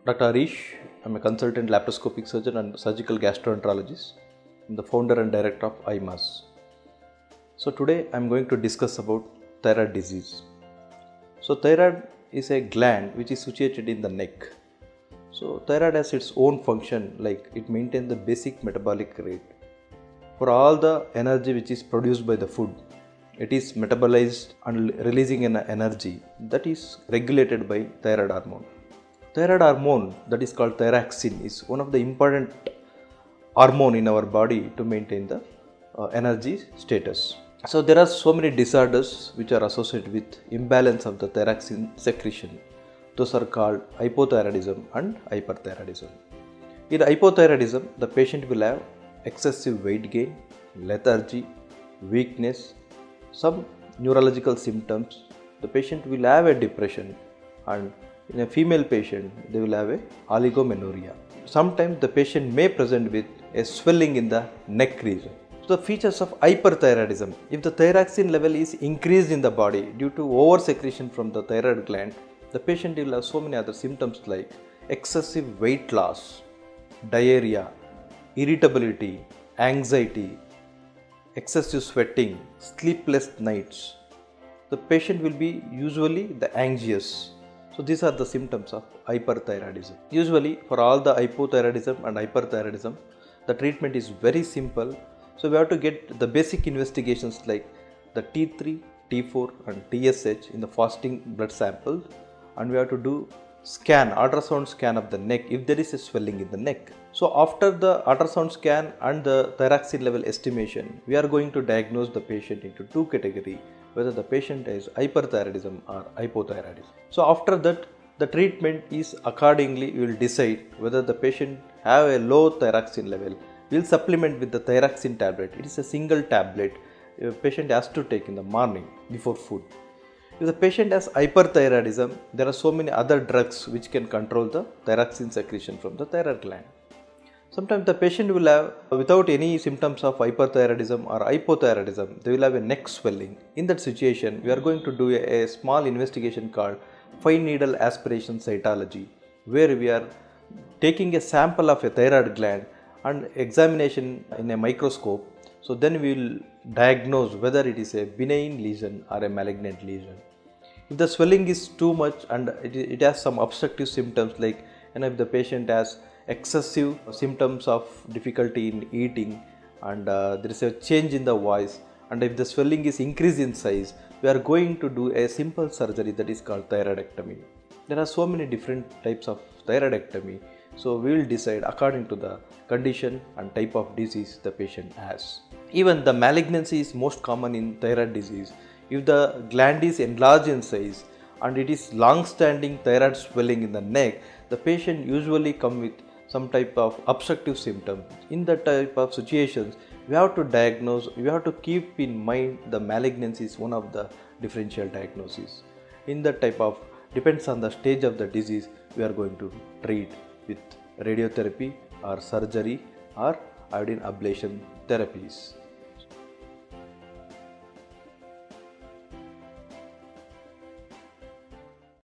Dr. Harish, I'm a consultant laparoscopic surgeon and surgical gastroenterologist. I'm the founder and director of HIMAS. So today I'm going to discuss about thyroid disease. So thyroid is a gland which is situated in the neck. So thyroid has its own function, like it maintains the basic metabolic rate. For all the energy which is produced by the food, it is metabolized and releasing an energy that is regulated by thyroid hormone. Thyroid hormone, that is called thyroxine, is one of the important hormone in our body to maintain the energy status. So there are so many disorders which are associated with imbalance of the thyroxine secretion. Those are called hypothyroidism and hyperthyroidism. In hypothyroidism, the patient will have excessive weight gain, lethargy, weakness, some neurological symptoms. The patient will have a depression, and in a female patient, they will have a oligomenorrhea. Sometimes the patient may present with a swelling in the neck region. So the features of hyperthyroidism: if the thyroxine level is increased in the body due to oversecretion from the thyroid gland, the patient will have so many other symptoms like excessive weight loss, diarrhea, irritability, anxiety, excessive sweating, sleepless nights. The patient will be usually anxious. So these are the symptoms of hyperthyroidism. Usually for all the hypothyroidism and hyperthyroidism, the treatment is very simple. So we have to get the basic investigations like the T3, T4 and TSH in the fasting blood sample, and we have to do ultrasound scan of the neck if there is a swelling in the neck. So after the ultrasound scan and the thyroxine level estimation, we are going to diagnose the patient into two categories, whether the patient has hyperthyroidism or hypothyroidism. So after that, the treatment is accordingly, we will decide whether the patient have a low thyroxine level. We will supplement with the thyroxine tablet. It is a single tablet a patient has to take in the morning before food. If the patient has hyperthyroidism, there are so many other drugs which can control the thyroxine secretion from the thyroid gland. Sometimes the patient will have, without any symptoms of hyperthyroidism or hypothyroidism, they will have a neck swelling. In that situation, we are going to do a small investigation called fine needle aspiration cytology, where we are taking a sample of a thyroid gland and examination in a microscope. So then we will diagnose whether it is a benign lesion or a malignant lesion. If the swelling is too much and it has some obstructive symptoms, like if the patient has excessive symptoms of difficulty in eating and there is a change in the voice, and if the swelling is increased in size, we are going to do a simple surgery that is called thyroidectomy. There are so many different types of thyroidectomy. So we will decide according to the condition and type of disease the patient has. Even the malignancy is most common in thyroid disease. If the gland is enlarged in size and it is long-standing thyroid swelling in the neck, the patient usually come with some type of obstructive symptom. In that type of situations, we have to diagnose, we have to keep in mind the malignancy is one of the differential diagnoses. In that type of, depends on the stage of the disease, we are going to treat with radiotherapy or surgery or iodine ablation therapies.